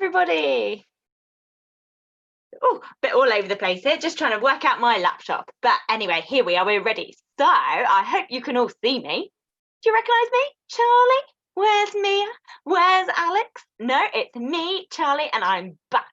everybody. Oh, bit all over the place here, just trying to work out my laptop. But anyway, here we are, we're ready. So I hope you can all see me. Do you recognise me? Charlie? Where's Mia? Where's Alex? No, it's me, Charlie, and I'm back.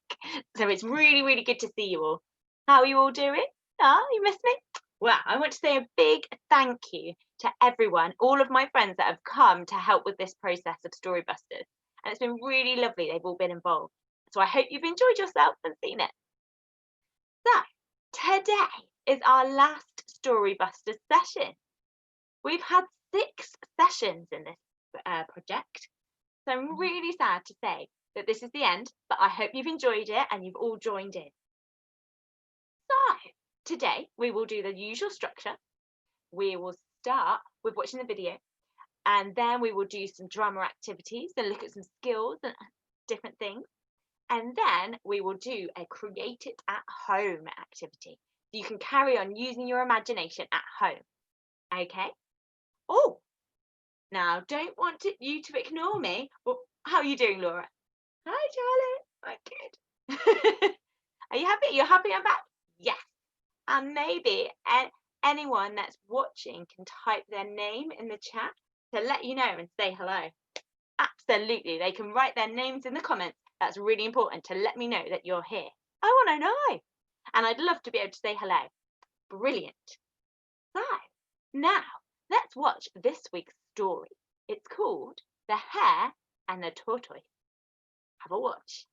So it's really, really good to see you all. How are you all doing? You missed me? Well, I want to say a big thank you to everyone, all of my friends that have come to help with this process of Storybusters. And it's been really lovely, they've all been involved. So I hope you've enjoyed yourself and seen it. So today is our last Storybusters session. We've had 6 sessions in this project. So I'm really sad to say that this is the end, but I hope you've enjoyed it and you've all joined in. So today we will do the usual structure. We will start with watching the video, and then we will do some drama activities and look at some skills and different things. And then we will do a create it at home activity. You can carry on using your imagination at home. Okay? Oh, now don't want you to ignore me. Well, how are you doing, Laura? Hi, Charlie. I'm good. Are you happy? You're happy I'm back? Yes. And maybe anyone that's watching can type their name in the chat to let you know and say hello. Absolutely. They can write their names in the comments. That's really important to let me know that you're here. I want to know. And I'd love to be able to say hello. Brilliant. So now let's watch this week's story. It's called The Hare and the Tortoise. Have a watch.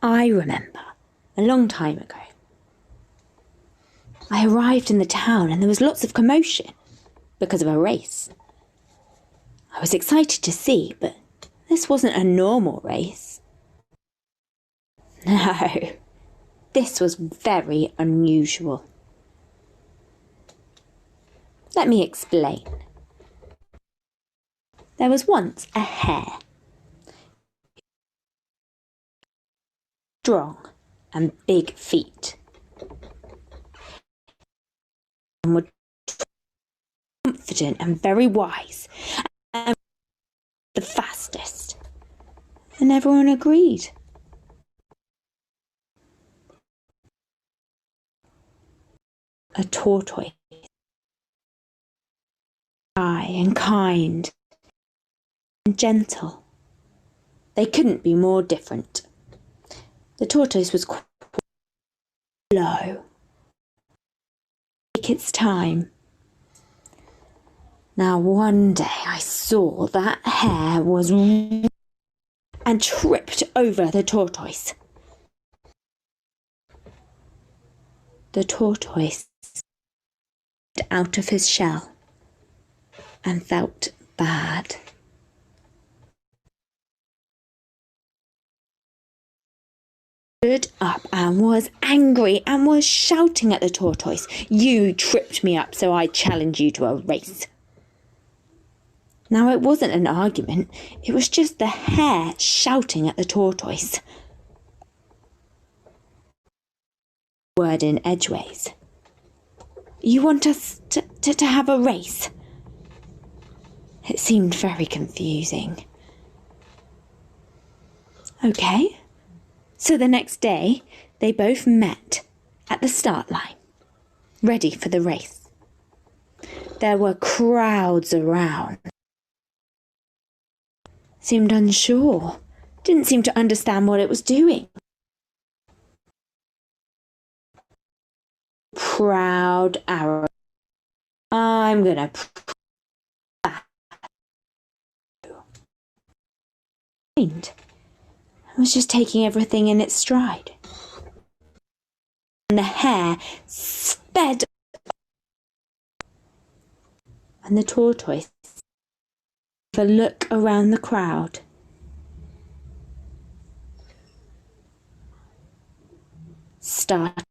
I remember a long time ago. I arrived in the town and there was lots of commotion because of a race. I was excited to see, but this wasn't a normal race. No, this was very unusual. Let me explain. There was once a hare. Strong and big feet. And were confident and very wise. And the fastest. And everyone agreed. A tortoise. Shy and kind and gentle. They couldn't be more different. The tortoise was quite slow. Take its time. Now one day I saw that hare was and tripped over the tortoise. The tortoise out of his shell and felt bad. Stood up and was angry and was shouting at the tortoise. You tripped me up, so I challenge you to a race. Now it wasn't an argument, it was just the hare shouting at the tortoise. Word in edgeways. You want us to have a race? It seemed very confusing. Okay. So the next day, they both met at the start line, ready for the race. There were crowds around. Seemed unsure, didn't seem to understand what it was doing. Proud arrow. I'm gonna was just taking everything in its stride. And the hare sped, and the tortoise gave a look around the crowd. Started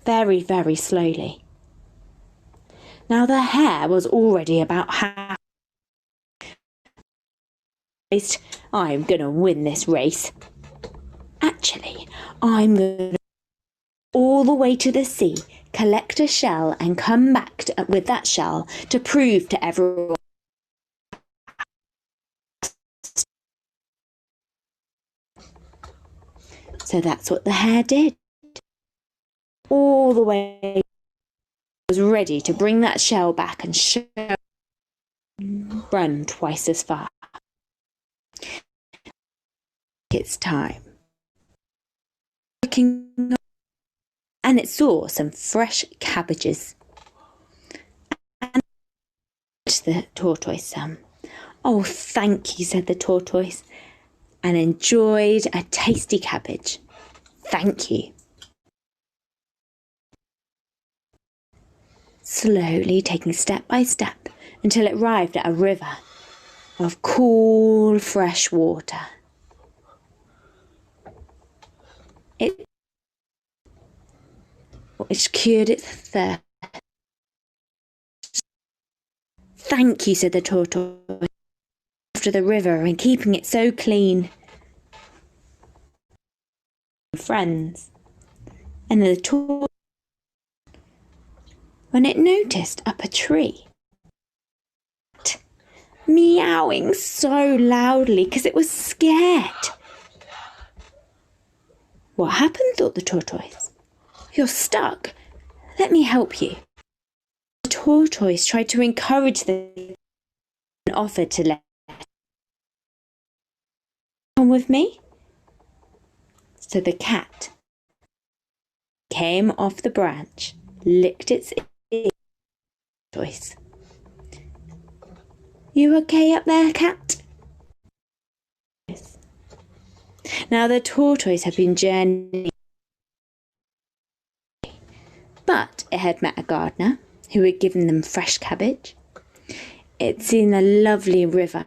very, very slowly. Now the hare was already about half. I'm going to win this race. Actually, I'm going to go all the way to the sea, collect a shell and come back with that shell to prove to everyone. So that's what the hare did. All the way, was ready to bring that shell back and run twice as far. It's time. And it saw some fresh cabbages. And the tortoise some. Oh, thank you, said the tortoise, and enjoyed a tasty cabbage. Thank you. Slowly taking step by step until it arrived at a river of cool, fresh water. Which cured its thirst. Thank you, said the tortoise, after the river and keeping it so clean. Friends. And the tortoise, when it noticed up a tree, meowing so loudly because it was scared. What happened? Thought the tortoise. You're stuck. Let me help you. The tortoise tried to encourage them and offered to let come with me. So the cat came off the branch, licked its ear. Tortoise. You okay up there, cat? Now the tortoise had been journeying, but it had met a gardener who had given them fresh cabbage. It'd seen a lovely river,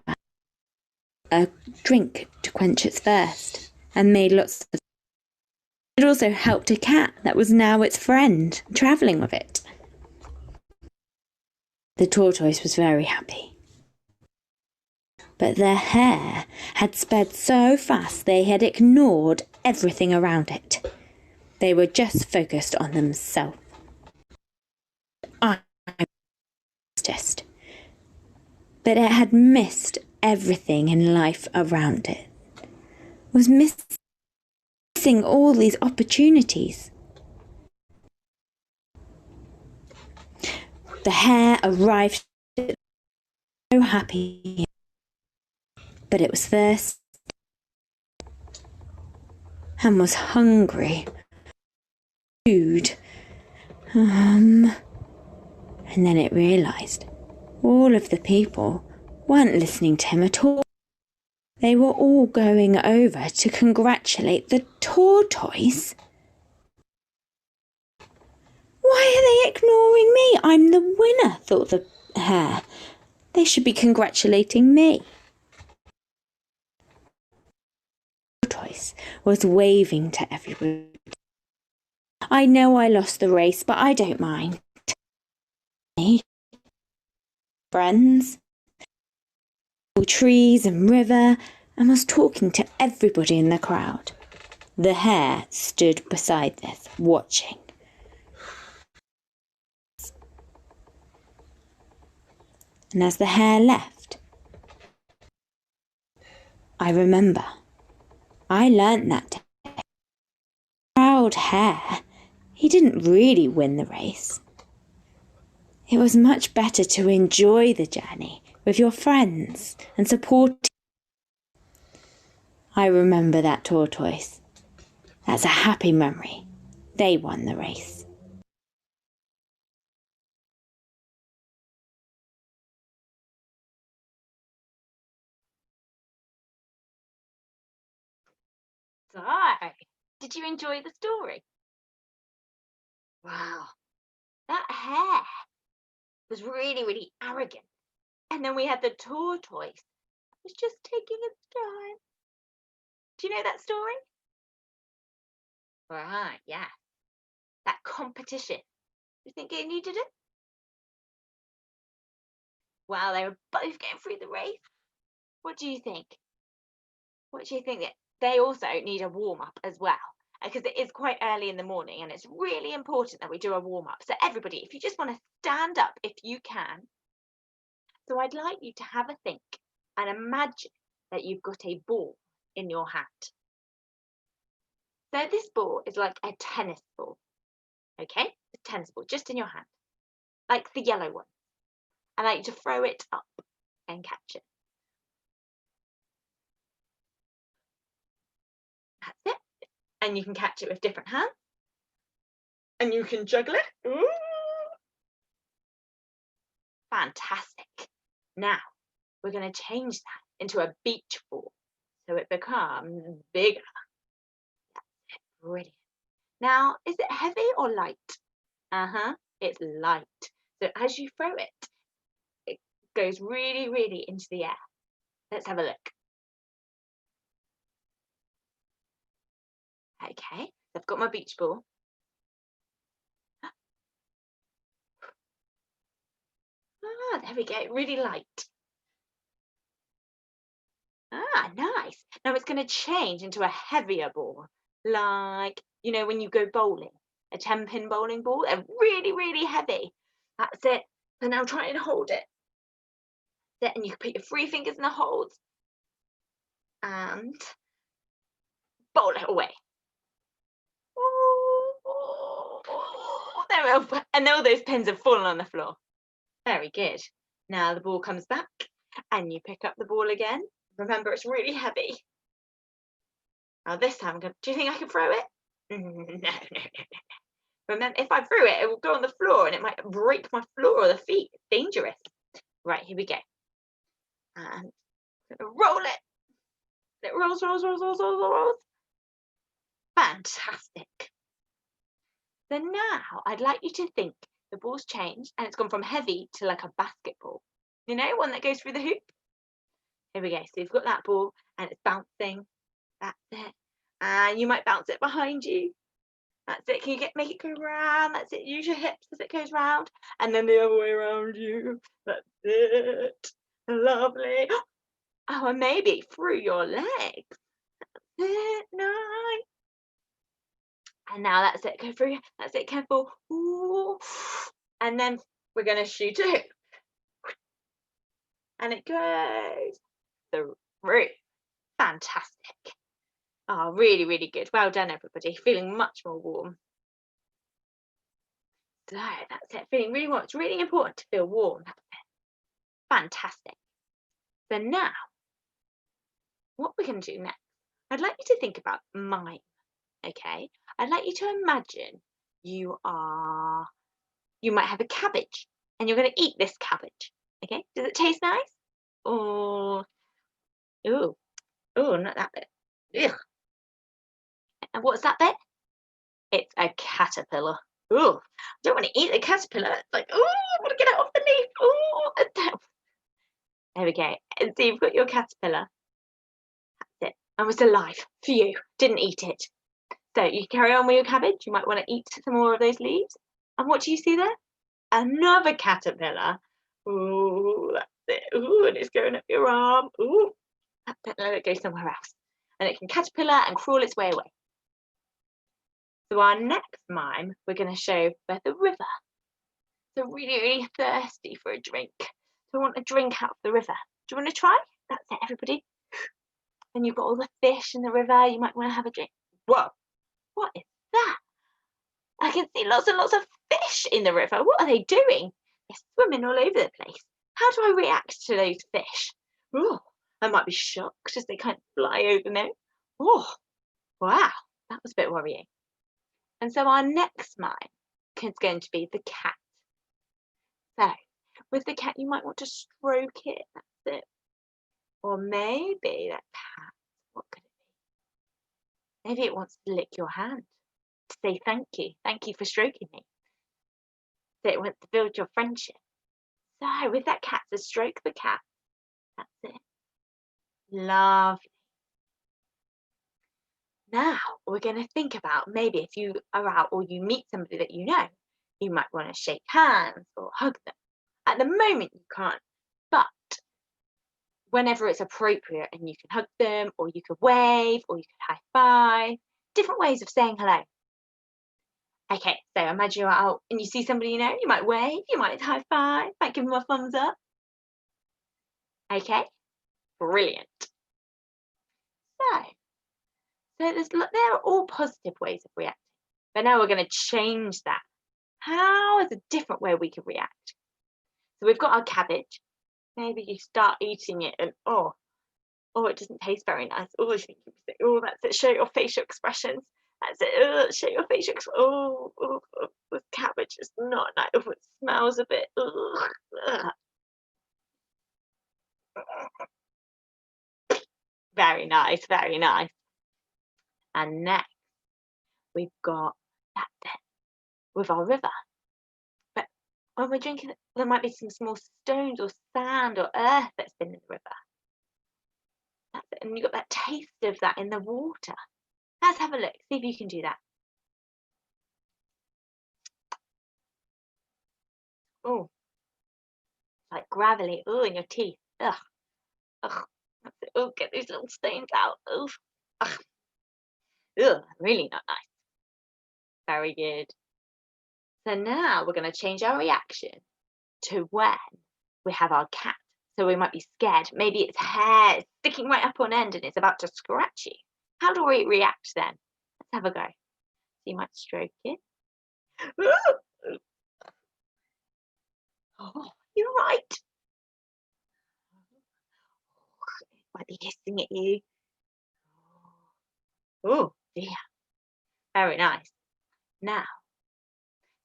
a drink to quench its thirst, and made lots of. It also helped a cat that was now its friend, travelling with it. The tortoise was very happy. But the hare had sped so fast they had ignored everything around it. They were just focused on themselves. But it had missed everything in life around it. It was missing all these opportunities. The hare arrived so happy, but it was thirsty and was hungry. Food. And then it realised all of the people weren't listening to him at all. They were all going over to congratulate the tortoise. Why are they ignoring me? I'm the winner, thought the hare. They should be congratulating me. The tortoise was waving to everybody. I know I lost the race, but I don't mind. Friends, trees and river, and was talking to everybody in the crowd. The hare stood beside this, watching. And as the hare left, I remember, I learnt that day. The proud hare, he didn't really win the race. It was much better to enjoy the journey with your friends and support. I remember that tortoise. That's a happy memory. They won the race. So, did you enjoy the story? Wow, that hare was really, really arrogant. And then we had the tortoise. It was just taking its time. Do you know that story? Right, yeah. That competition. You think they needed it? Wow, they were both getting through the race. What do you think? what do you think? That they also need a warm up as well, because it is quite early in the morning and it's really important that we do a warm up. So, everybody, if you just want to stand up if you can. So, I'd like you to have a think and imagine that you've got a ball in your hand. So, this ball is like a tennis ball, okay? A tennis ball just in your hand, like the yellow one. I like you to throw it up and catch it. That's it. And you can catch it with different hands. And you can juggle it. Ooh. Fantastic. Now, we're going to change that into a beach ball so it becomes bigger. That's it. Brilliant. Now, is it heavy or light? It's light. So as you throw it, it goes really, really into the air. Let's have a look. Okay, I've got my beach ball. There we go, really light. Nice. Now it's going to change into a heavier ball, like, when you go bowling, a 10-pin bowling ball. They're really, really heavy. That's it. So now try and hold it. And you can put your 3 fingers in the holds and bowl it away. There we go. And all those pins have fallen on the floor. Very good. Now the ball comes back and you pick up the ball again. Remember, it's really heavy. Now this time, do you think I can throw it? No. Remember, if I threw it, it will go on the floor and it might break my floor or the feet. It's dangerous. Right, here we go. And roll it. It rolls. Fantastic. So now I'd like you to think the ball's changed and it's gone from heavy to like a basketball. One that goes through the hoop. Here we go. So you've got that ball and it's bouncing. That's it. And you might bounce it behind you. That's it. Can you make it go round? That's it. Use your hips as it goes round. And then the other way around you. That's it. Lovely. Oh, and maybe through your legs. That's it. Nice. And now that's it. Go through. That's it. Careful. Ooh. And then we're going to shoot it. And it goes through. Fantastic. Oh, really, really good. Well done, everybody. Feeling much more warm. So that's it. Feeling really warm. It's really important to feel warm. That's it. Fantastic. So now, what we're going to do next, I'd like you to think about mime. Okay? I'd like you to imagine you might have a cabbage and you're going to eat this cabbage. Okay? Does it taste nice? Or, ooh, not that bit. Ugh. And what's that bit? It's a caterpillar. Ooh, I don't want to eat the caterpillar. It's like, ooh, I want to get it off the leaf. Ooh. There we go. And so you've got your caterpillar. That's it. And was alive for you. Didn't eat it. So you carry on with your cabbage. You might want to eat some more of those leaves. And what do you see there? Another caterpillar. Ooh, that's it. Ooh, and it's going up your arm. Ooh, let it go somewhere else. And it can caterpillar and crawl its way away. So our next mime, we're going to show by the river. So really, really thirsty for a drink. So I want a drink out of the river. Do you want to try? That's it, everybody. And you've got all the fish in the river. You might want to have a drink. Whoa, what is that? I can see lots and lots of fish in the river. What are they doing? They're swimming all over the place. How do I react to those fish? Oh, I might be shocked as they kind of fly over me. Oh, wow, that was a bit worrying. And so our next mime is going to be the cat. So with the cat, you might want to stroke it. That's it. Or maybe that cat, what could it be? Maybe it wants to lick your hand to say thank you. Thank you for stroking me. So it wants to build your friendship. So with that cat, so stroke the cat. That's it. Lovely. Now we're going to think about maybe if you are out or you meet somebody that you know, you might want to shake hands or hug them. At the moment you can't, but whenever it's appropriate, and you can hug them, or you could wave, or you could high five. Different ways of saying hello. Okay, so imagine you're out and you see somebody you know, you might wave, you might high five, might give them a thumbs up. Okay, brilliant. So there are all positive ways of reacting, but now we're going to change that. How is a different way we can react? So we've got our cabbage. Maybe you start eating it and oh, it doesn't taste very nice. Oh, that's it. Show your facial expressions. That's it. Show your facial expressions. The cabbage is not nice. Oh, it smells a bit. Very nice, very nice. And next, we've got that bit with our river. But when we're drinking it, there might be some small stones or sand or earth that's been in the river. That's it. And you've got that taste of that in the water. Let's have a look. See if you can do that. Oh, like gravelly. Oh, in your teeth. Ugh. Ugh. That's it. Oh, get those little stones out. Oh. Ugh. Ugh. Really not nice. Very good. So now we're going to change our reaction to when we have our cat. So we might be scared. Maybe its hair is sticking right up on end and it's about to scratch you. How do we react then? Let's have a go. So you might stroke it. Oh, you're right. It might be hissing at you. Oh, dear. Very nice. Now,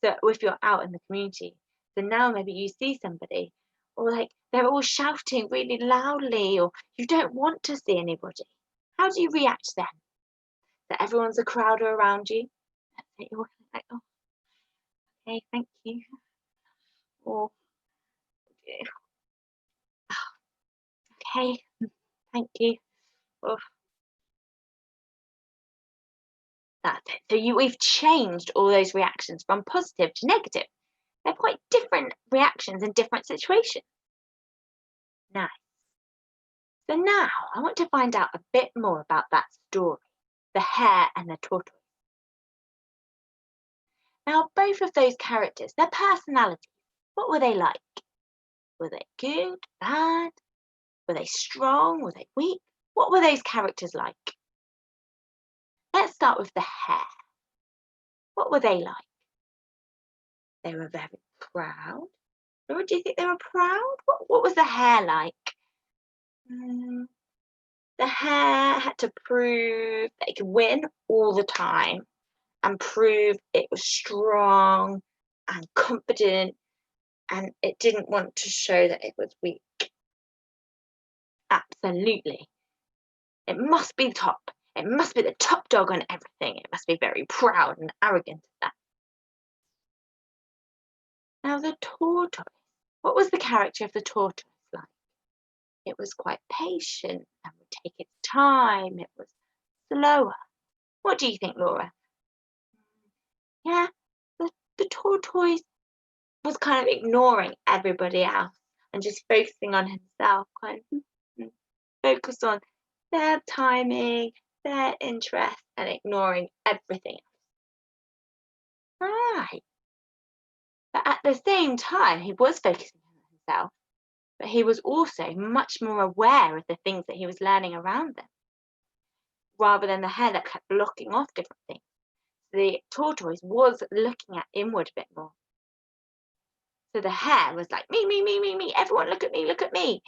so if you're out in the community, so now maybe you see somebody, or like they're all shouting really loudly, or you don't want to see anybody. How do you react then? That everyone's a crowd around you. You're like, oh, okay, thank you. Or, okay, thank you. Oh, that's it. So we've changed all those reactions from positive to negative. They're quite different reactions in different situations. Nice. So now I want to find out a bit more about that story, the hare and the tortoise. Now, both of those characters, their personalities, what were they like? Were they good, bad? Were they strong? Were they weak? What were those characters like? Let's start with the hare. What were they like? They were very proud. Or do you think they were proud? What was the hare like? The hare had to prove that it could win all the time and prove it was strong and confident, and it didn't want to show that it was weak. Absolutely. It must be the top. It must be the top dog on everything. It must be very proud and arrogant of that. Now the tortoise. What was the character of the tortoise like? It was quite patient and would take its time. It was slower. What do you think, Laura? Yeah, the tortoise was kind of ignoring everybody else and just focusing on himself, kind of focus on their timing, their interest, and ignoring everything else. Right. But at the same time, he was focusing on himself, but he was also much more aware of the things that he was learning around them, rather than the hare that kept blocking off different things. The tortoise was looking at inward a bit more. So the hare was like, me, everyone look at me, look at me.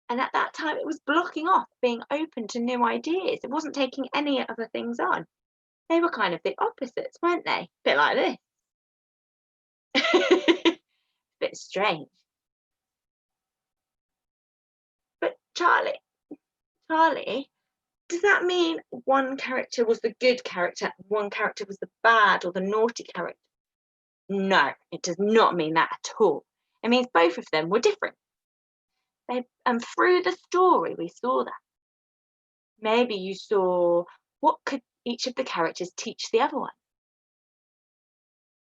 And at that time, it was blocking off being open to new ideas. It wasn't taking any other things on. They were kind of the opposites, weren't they? A bit like this. Bit strange. But Charlie, does that mean one character was the good character and one character was the bad or the naughty character? No, it does not mean that at all. It means both of them were different. And through the story, we saw that. Maybe you saw what could each of the characters teach the other one.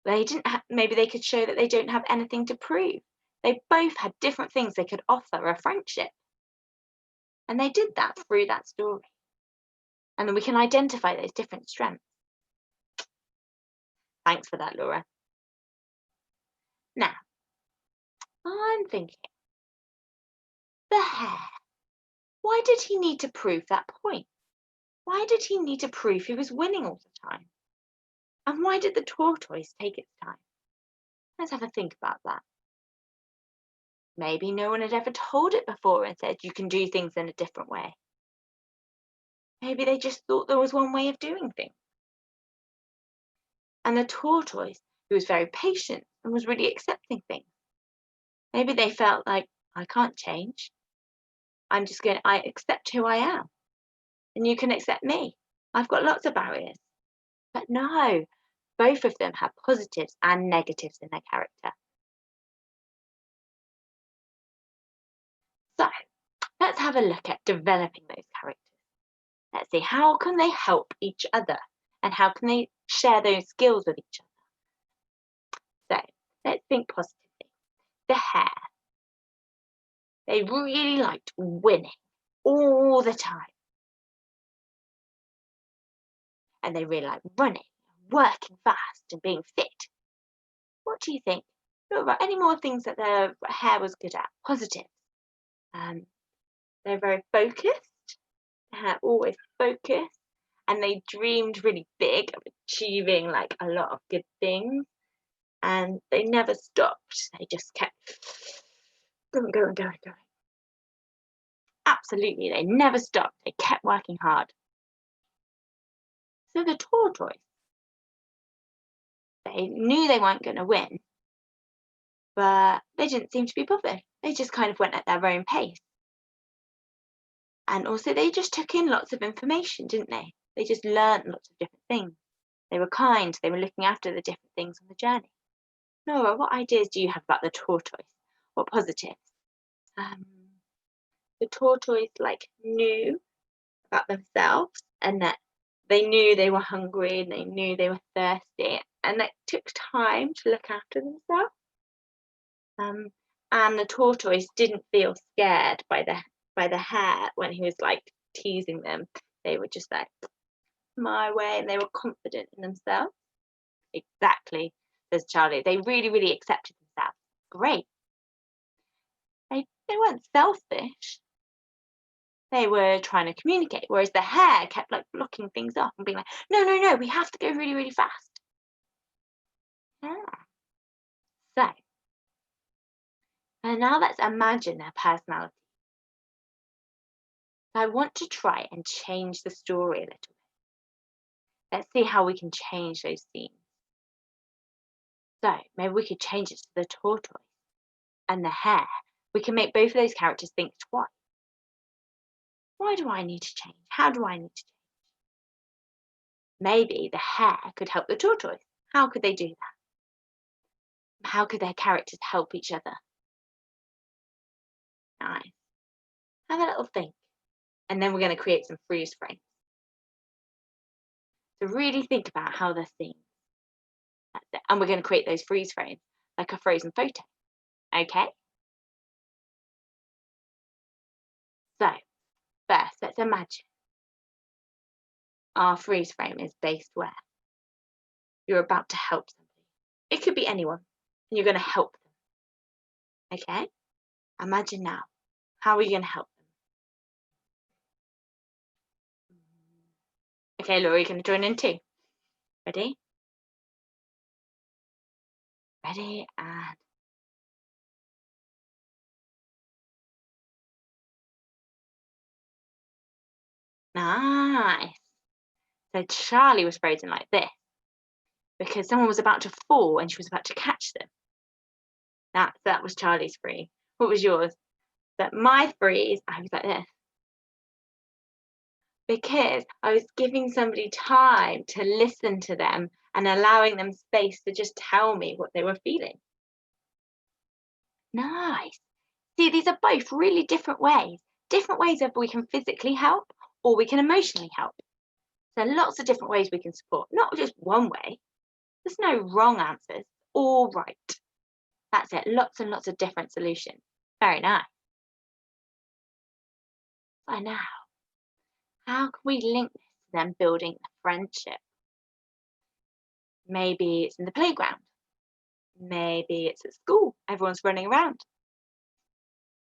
Maybe they could show that they don't have anything to prove. They both had different things they could offer a friendship. And they did that through that story. And then we can identify those different strengths. Thanks for that, Laura. Now, I'm thinking, the hare. Why did he need to prove that point? Why did he need to prove he was winning all the time? And why did the tortoise take its time? Let's have a think about that. Maybe no one had ever told it before and said you can do things in a different way. Maybe they just thought there was one way of doing things. And the tortoise, who was very patient and was really accepting things. Maybe they felt like, I can't change. I accept who I am. And you can accept me. I've got lots of barriers. But no, both of them have positives and negatives in their character. So let's have a look at developing those characters. Let's see, how can they help each other? And how can they share those skills with each other? So let's think positively. The hare. They really liked winning all the time. And they really like running, working fast and being fit. What do you think? Laura, any more things that the hare was good at? Positive. They're very focused, always focused, and they dreamed really big of achieving like a lot of good things, and they never stopped. They just kept going. Absolutely, they never stopped. They kept working hard. So the tortoise, they knew they weren't going to win, but they didn't seem to be bothered. They just kind of went at their own pace. And also they just took in lots of information, didn't they? They just learned lots of different things. They were kind. They were looking after the different things on the journey. Nora, what ideas do you have about the tortoise? What positives? The tortoise knew about themselves, and that they knew they were hungry and they knew they were thirsty, and that took time to look after themselves. And the tortoise didn't feel scared by the hare when he was teasing them. They were just my way, and they were confident in themselves. Exactly, says Charlie. They really, really accepted themselves. Great. They weren't selfish. They were trying to communicate, whereas the hare kept blocking things off and being like, no, we have to go really, really fast. Yeah. So, and now let's imagine their personality. I want to try and change the story a little bit. Let's see how we can change those scenes. So maybe we could change it to the tortoise and the hare. We can make both of those characters think twice. Why do I need to change? How do I need to change? Maybe the hare could help the tortoise. How could they do that? How could their characters help each other? Nice. Have a little think. And then we're going to create some freeze frames. So really think about how they're seen. And we're going to create those freeze frames like a frozen photo. Okay? So, first, let's imagine our freeze frame is based where you're about to help somebody. It could be anyone, and you're going to help them. Okay? Imagine now. How are you going to help them? Okay, Laura, you're going to join in too. Ready? Ready, and nice. So Charlie was frozen like this because someone was about to fall and she was about to catch them. That was Charlie's freeze. What was yours? That my freeze, I was like this. Because I was giving somebody time to listen to them and allowing them space to just tell me what they were feeling. Nice. See, these are both really different ways of we can physically help or we can emotionally help. So lots of different ways we can support, not just one way. There's no wrong answers, all right. That's it, lots and lots of different solutions. Very nice. By now, how can we link this to them building a friendship? Maybe it's in the playground. Maybe it's at school. Everyone's running around.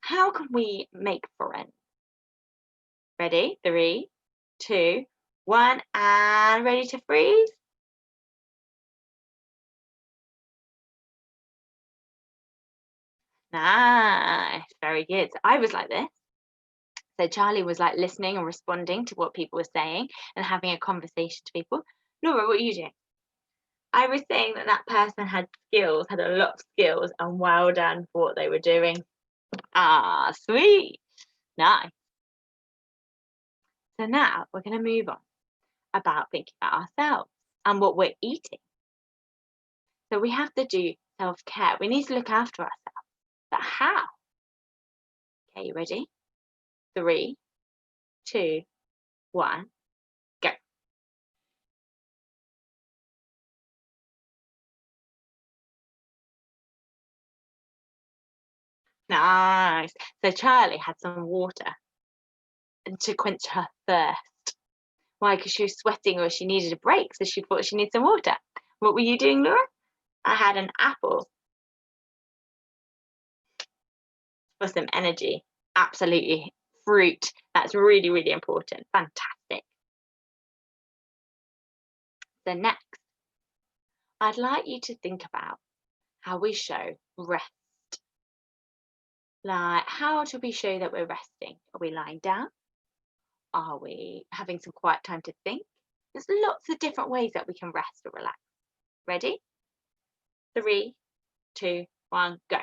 How can we make friends? Ready? 3, 2, 1, and ready to freeze? Nice, very good. So I was like this. So Charlie was like listening and responding to what people were saying and having a conversation to people. Laura, what are you doing? I was saying that that person had skills, had a lot of skills, and well done for what they were doing. Ah, sweet. Nice. So now we're going to move on about thinking about ourselves and what we're eating. So we have to do self-care. We need to look after ourselves. But how? Okay, you ready? 3, 2, 1, go. Nice. So Charlie had some water to quench her thirst. Why? Because she was sweating or she needed a break, so she thought she needed some water. What were you doing, Laura? I had an apple for some energy. Absolutely. Fruit. That's really, really important. Fantastic. So next, I'd like you to think about how we show rest. Like, how do we show that we're resting? Are we lying down? Are we having some quiet time to think? There's lots of different ways that we can rest or relax. Ready? 3, 2, 1, go.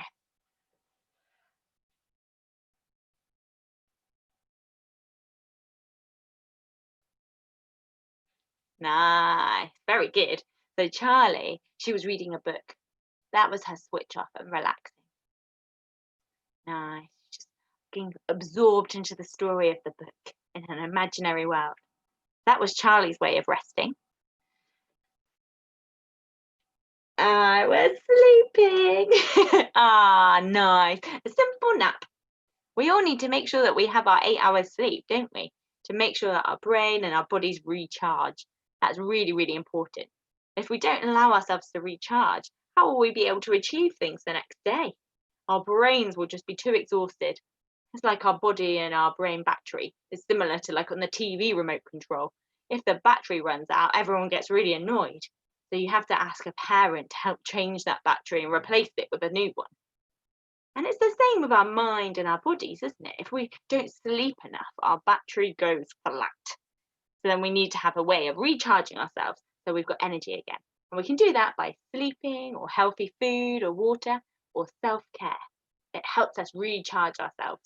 Nice. Very good. So Charlie, she was reading a book. That was her switch off and relaxing. Nice. Just getting absorbed into the story of the book in an imaginary world. That was Charlie's way of resting. I was sleeping. Ah, nice. A simple nap. We all need to make sure that we have our 8 hours sleep, don't we? To make sure that our brain and our bodies recharge. That's really, really important. If we don't allow ourselves to recharge, how will we be able to achieve things the next day? Our brains will just be too exhausted. It's like our body and our brain battery. It's similar to like on the TV remote control. If the battery runs out, everyone gets really annoyed. So you have to ask a parent to help change that battery and replace it with a new one. And it's the same with our mind and our bodies, isn't it? If we don't sleep enough, our battery goes flat. So then we need to have a way of recharging ourselves so we've got energy again. And we can do that by sleeping or healthy food or water or self-care. It helps us recharge ourselves.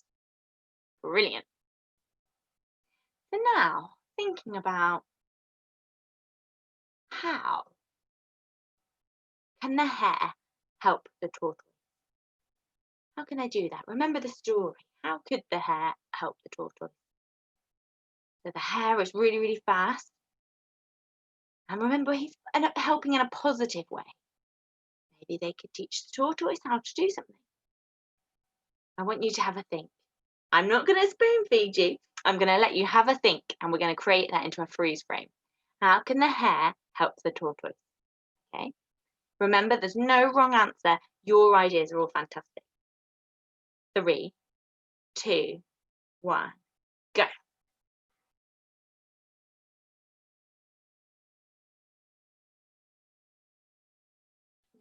Brilliant. So now, thinking about how can the hair help the tortoise? How can I do that? Remember the story. How could the hair help the tortoise? So the hair is really, really fast. And remember, he's helping in a positive way. Maybe they could teach the tortoise how to do something. I want you to have a think. I'm not going to spoon feed you. I'm going to let you have a think, and we're going to create that into a freeze frame. How can the hair help the tortoise? Okay. Remember, there's no wrong answer. Your ideas are all fantastic. 3, 2, 1, go.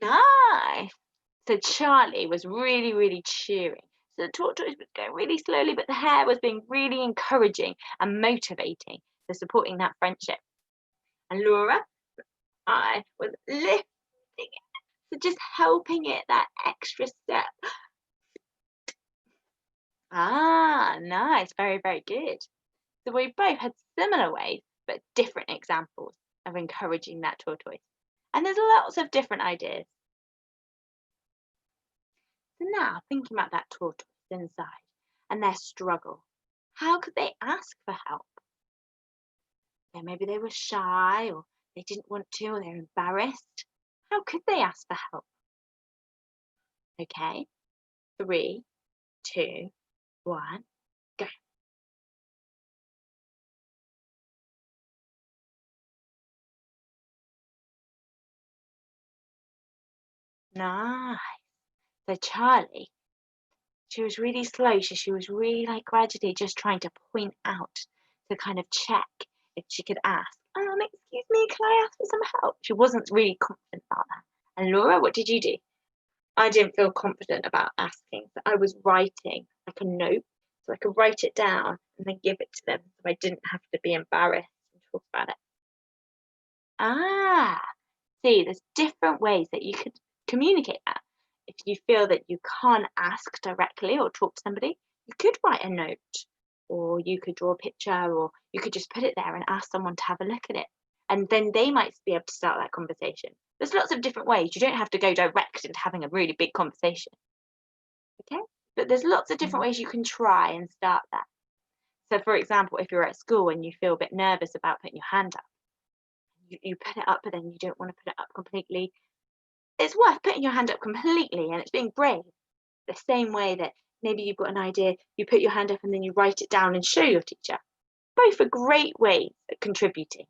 Nice. So Charlie was really, really cheering. So the tortoise was going really slowly, but the hare was being really encouraging and motivating for supporting that friendship. And Laura, I was lifting it, so just helping it that extra step. Ah, nice. Very, very good. So we both had similar ways, but different examples of encouraging that tortoise. And there's lots of different ideas. So now, thinking about that tortoise inside and their struggle, how could they ask for help? Yeah, maybe they were shy or they didn't want to or they're embarrassed. How could they ask for help? Okay, 3, 2, 1, go. Nice. So Charlie, she was really slow. So she was really like gradually just trying to point out to kind of check if she could ask, excuse me, can I ask for some help? She wasn't really confident about that. And Laura, what did you do? I didn't feel confident about asking. So I was writing like a note so I could write it down and then give it to them so I didn't have to be embarrassed and talk about it. Ah, see, there's different ways that you could communicate that. If you feel that you can't ask directly or talk to somebody, you could write a note, or you could draw a picture, or you could just put it there and ask someone to have a look at it. And then they might be able to start that conversation. There's lots of different ways. You don't have to go direct into having a really big conversation. Okay? But there's lots of different ways you can try and start that. So, for example, if you're at school and you feel a bit nervous about putting your hand up, you put it up, but then you don't want to put it up completely. It's worth putting your hand up completely, and it's being brave. The same way that maybe you've got an idea, you put your hand up and then you write it down and show your teacher. Both are great ways of contributing.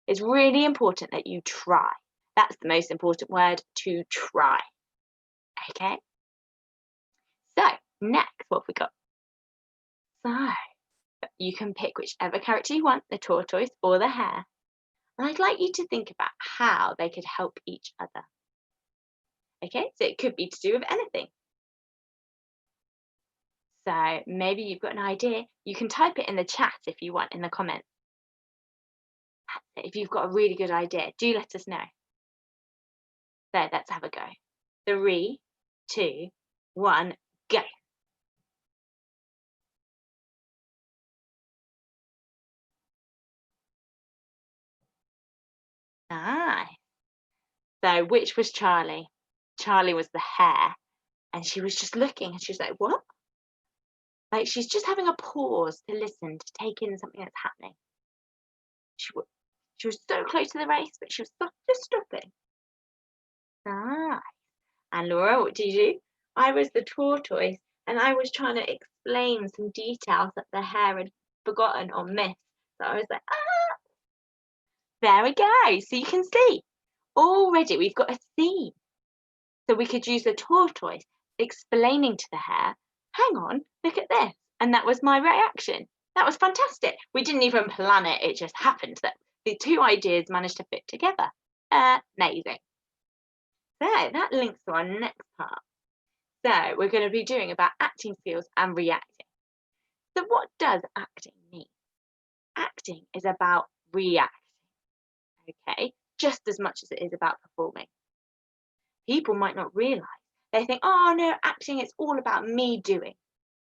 It's really important that you try. That's the most important word, to try. Okay? So, next, what have we got? So, you can pick whichever character you want, the tortoise or the hare. And I'd like you to think about how they could help each other. Okay, so it could be to do with anything. So maybe you've got an idea. You can type it in the chat if you want, in the comments. If you've got a really good idea, do let us know. So let's have a go. 3, 2, 1, go. Nice. So which was Charlie? Charlie was the hare. And she was just looking and she was like, what? Like she's just having a pause to listen, to take in something that's happening. She was so close to the race, but she was just stopping. Nice. And Laura, what did you do? I was the tortoise and I was trying to explain some details that the hare had forgotten or missed. So I was like, there we go. So you can see already we've got a theme. So we could use the tortoise explaining to the hare, hang on, look at this. And that was my reaction. That was fantastic. We didn't even plan it. It just happened that the two ideas managed to fit together. Amazing. So that links to our next part. So we're going to be doing about acting skills and reacting. So what does acting mean? Acting is about reacting, okay? Just as much as it is about performing. People might not realise. They think, oh no, acting is all about me doing.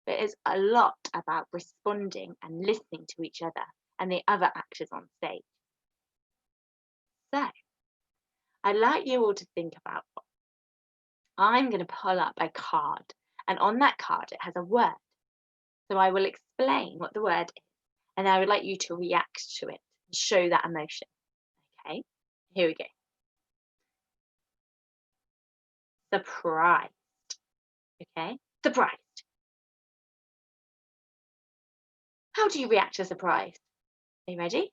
But it's a lot about responding and listening to each other and the other actors on stage. So I'd like you all to think about what I'm going to pull up a card, and on that card it has a word. So I will explain what the word is, and I would like you to react to it and show that emotion. Okay, here we go. Surprised. Okay, surprised. How do you react to surprise? Are you ready?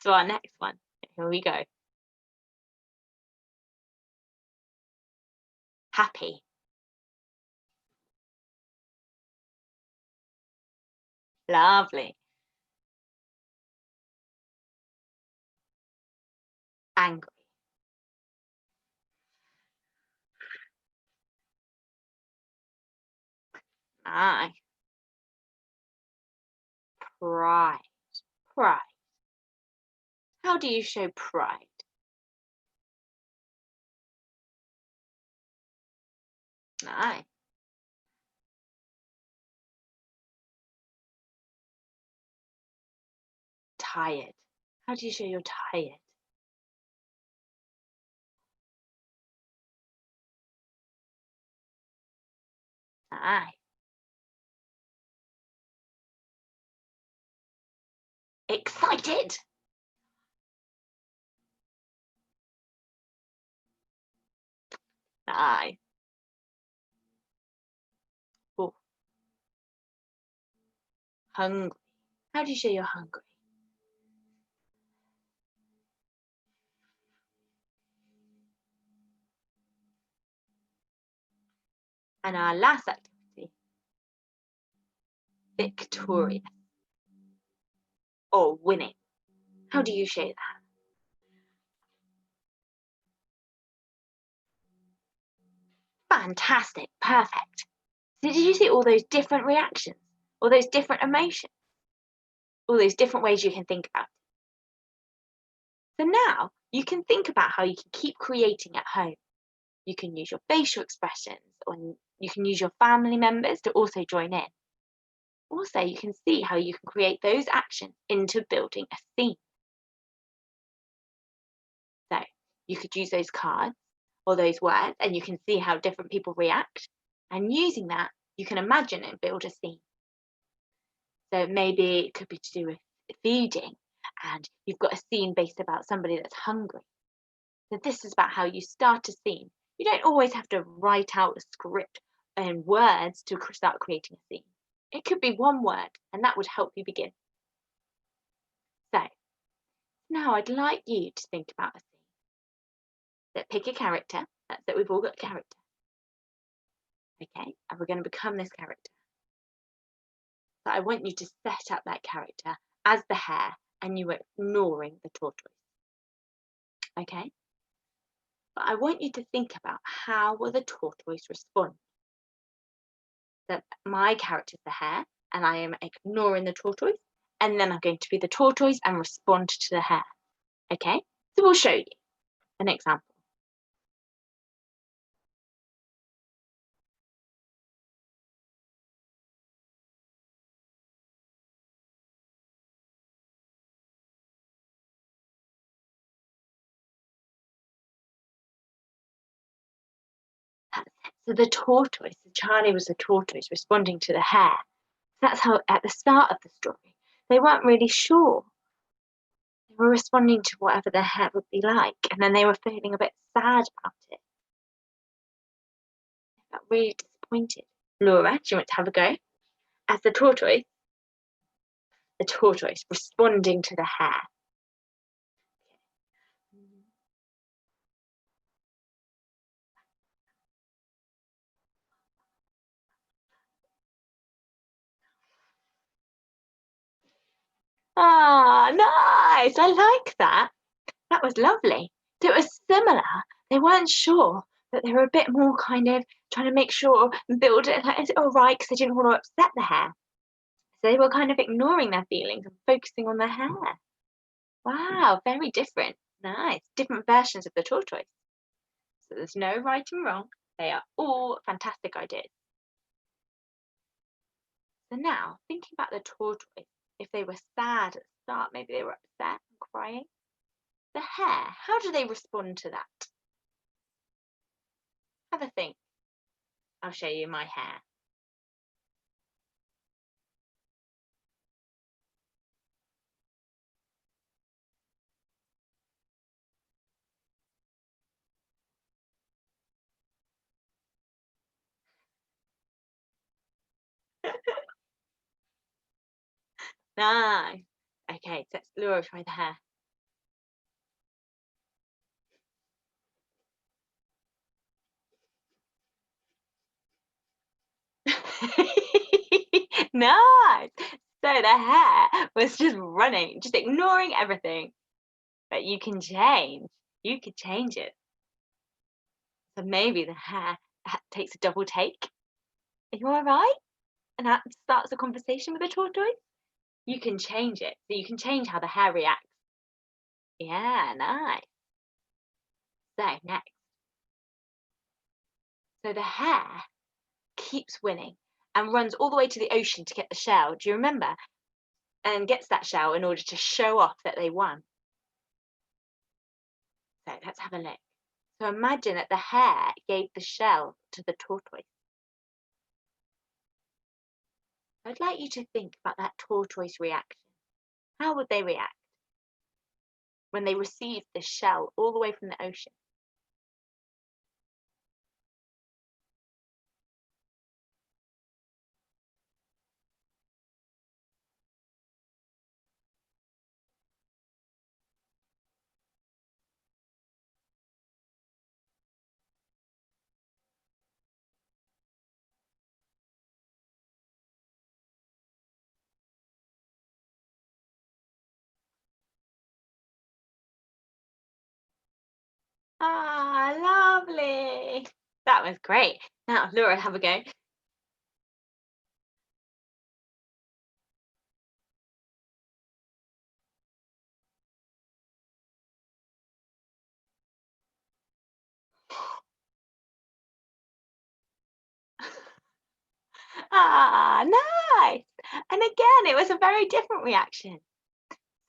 So our next one, here we go. Happy. Lovely. Angry. Nice. Pride. Pride. How do you show pride? Nice. Tired. How do you show you're tired? Nice. Excited. Nice. Oh. Hungry. How do you show you're hungry? And our last activity, victorious or winning. How do you show that? Fantastic, perfect. So did you see all those different reactions, all those different emotions, all those different ways you can think about it? So now you can think about how you can keep creating at home. You can use your facial expressions, or you can use your family members to also join in. Also, you can see how you can create those actions into building a scene. So you could use those cards or those words, and you can see how different people react. And using that, you can imagine and build a scene. So maybe it could be to do with feeding, and you've got a scene based about somebody that's hungry. So this is about how you start a scene. You don't always have to write out a script and words to start creating a scene. It could be one word, and that would help you begin. So now I'd like you to think about a scene. So pick a character. That's it, we've all got a character. Okay, and we're going to become this character. So I want you to set up that character as the hare, and you are ignoring the tortoise. Okay? But I want you to think about how will the tortoise respond. That my character is the hare, and I am ignoring the tortoise, and then I'm going to be the tortoise and respond to the hare. Okay? So we'll show you an example. So the tortoise, so Charlie was the tortoise responding to the hare. That's how at the start of the story, they weren't really sure. They were responding to whatever the hare would be like, and then they were feeling a bit sad about it. They felt really disappointed. Laura, do you want to have a go? As the tortoise responding to the hare. Ah, nice. I like that. That was lovely. So it was similar. They weren't sure, but they were a bit more kind of trying to make sure and build it. Like, is it all right? Because they didn't want to upset the hare. So they were kind of ignoring their feelings and focusing on the hare. Wow, very different. Nice. Different versions of the tortoise. So there's no right and wrong. They are all fantastic ideas. So now, thinking about the tortoise, if they were sad at the start, maybe they were upset and crying. The hare, how do they respond to that? Have a think. I'll show you my hair. Nice. Okay, so let's Laura try the hair. Nice. So the hair was just running, just ignoring everything. But you can change. You could change it. So maybe the hare takes a double take. Are you all right? And that starts a conversation with the tortoise. You can change it. So you can change how the hare reacts. Yeah, nice. So next. So the hare keeps winning and runs all the way to the ocean to get the shell. Do you remember? And gets that shell in order to show off that they won. So let's have a look. So imagine that the hare gave the shell to the tortoise. I'd like you to think about that tortoise reaction. How would they react when they received the shell all the way from the ocean? Ah, lovely. That was great. Now, Laura, have a go. Ah, nice. And again, it was a very different reaction.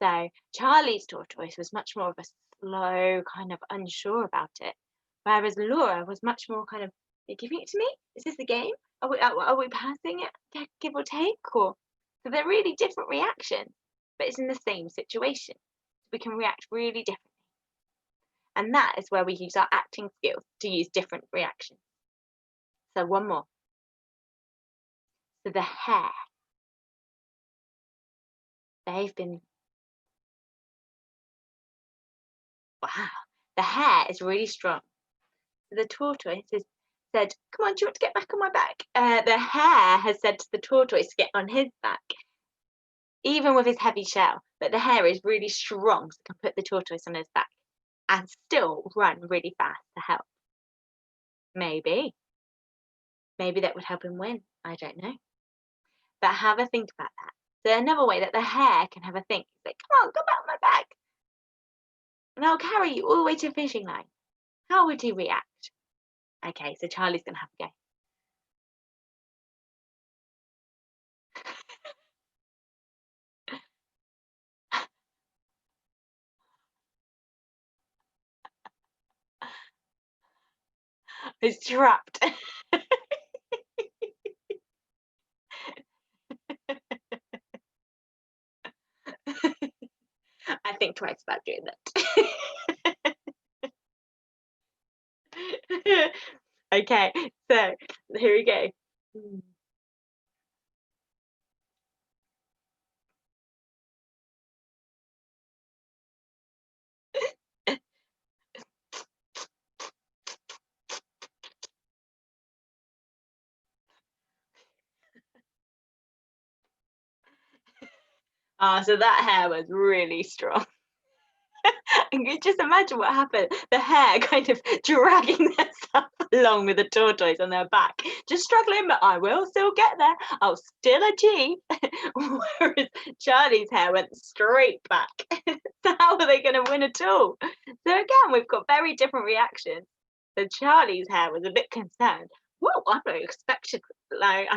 So Charlie's tortoise was much more of a slow, kind of unsure about it, whereas Laura was much more kind of, "You're giving it to me? Is this a game? Are we passing it, give or take?" Or so they're really different reactions, but it's in the same situation. We can react really differently, and that is where we use our acting skills to use different reactions. So one more. So the hare, they've been wow. The hare is really strong. The tortoise has said, "Come on, do you want to get back on my back?" The hare has said to the tortoise to get on his back, even with his heavy shell. But the hare is really strong, so can put the tortoise on his back and still run really fast to help. Maybe. Maybe that would help him win. I don't know. But have a think about that. So another way that the hare can have a think is like, "Come on, go back on my back, and I'll carry you all the way to the fishing line." How would he react? Okay, so Charlie's gonna have a go. He's trapped. I think twice about doing that. Okay, so here we go. So that hair was really strong. And you just imagine what happened. The hare kind of dragging themselves along with the tortoise on their back, just struggling, but I will still get there. I'll still achieve. Whereas Charlie's hair went straight back. So how are they going to win at all? So again, we've got very different reactions. So Charlie's hair was a bit concerned. Well, I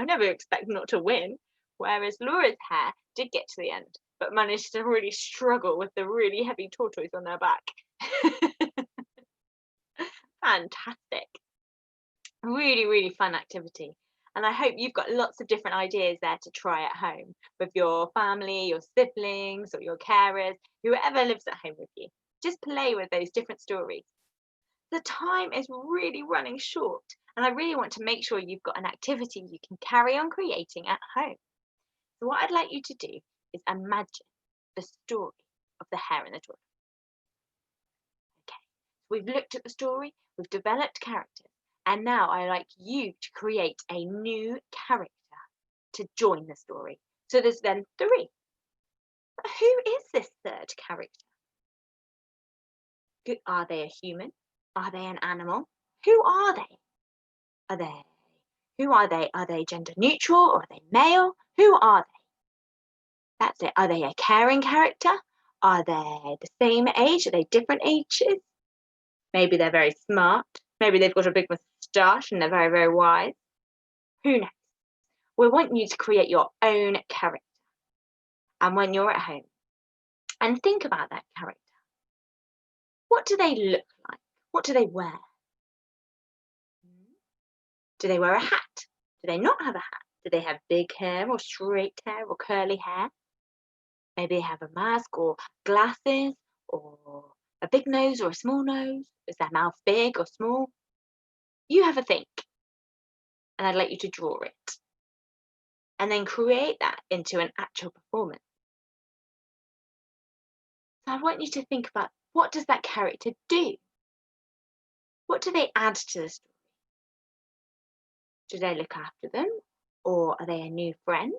never expected not to win. Whereas Laura's hair did get to the end, but managed to really struggle with the really heavy tortoise on their back. Fantastic. Really, really fun activity. And I hope you've got lots of different ideas there to try at home with your family, your siblings, or your carers, whoever lives at home with you. Just play with those different stories. The time is really running short, and I really want to make sure you've got an activity you can carry on creating at home. So what I'd like you to do is imagine the story of the hare and the tortoise. Okay, we've looked at the story, we've developed characters, and now I like you to create a new character to join the story. So there's then 3. But who is this third character? Are they a human? Are they an animal? Who are they? Who are they? Are they gender neutral or are they male? Who are they? That's it. Are they a caring character? Are they the same age? Are they different ages? Maybe they're very smart. Maybe they've got a big moustache and they're very, very wise. Who knows? We want you to create your own character. And when you're at home, and think about that character. What do they look like? What do they wear? Do they wear a hat? Do they not have a hat? Do they have big hair or straight hair or curly hair? Maybe they have a mask or glasses or a big nose or a small nose. Is their mouth big or small? You have a think, and I'd like you to draw it. And then create that into an actual performance. So I want you to think about, what does that character do? What do they add to the story? Do they look after them? Or are they a new friend?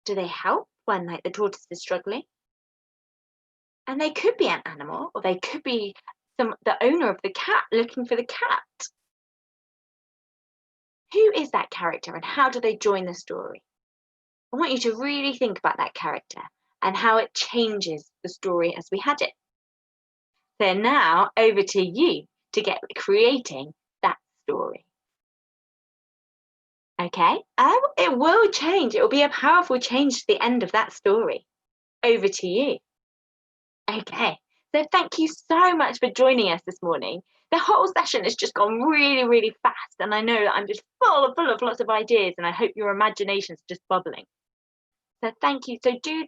Do they help when the tortoise is struggling? And they could be an animal, or they could be the owner of the cat looking for the cat. Who is that character and how do they join the story? I want you to really think about that character and how it changes the story as we had it. So now over to you to get creating that story. Okay, it will change. It will be a powerful change to the end of that story. Over to you. Okay, so thank you so much for joining us this morning. The whole session has just gone really, really fast, and I know that I'm just full of lots of ideas, and I hope your imagination's just bubbling. So thank you. So do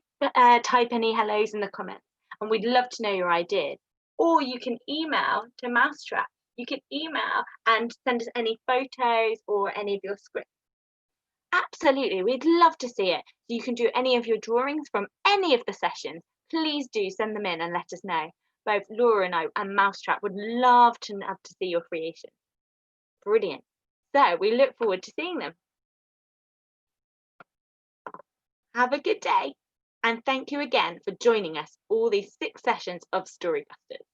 type any hellos in the comments, and we'd love to know your ideas. Or you can email to Mousetrap. You can email and send us any photos or any of your scripts. Absolutely, we'd love to see it. So you can do any of your drawings from any of the sessions. Please do send them in and let us know. Both Laura and I and Mousetrap would love to see your creation. Brilliant. So we look forward to seeing them. Have a good day. And thank you again for joining us all these 6 sessions of Storybusters.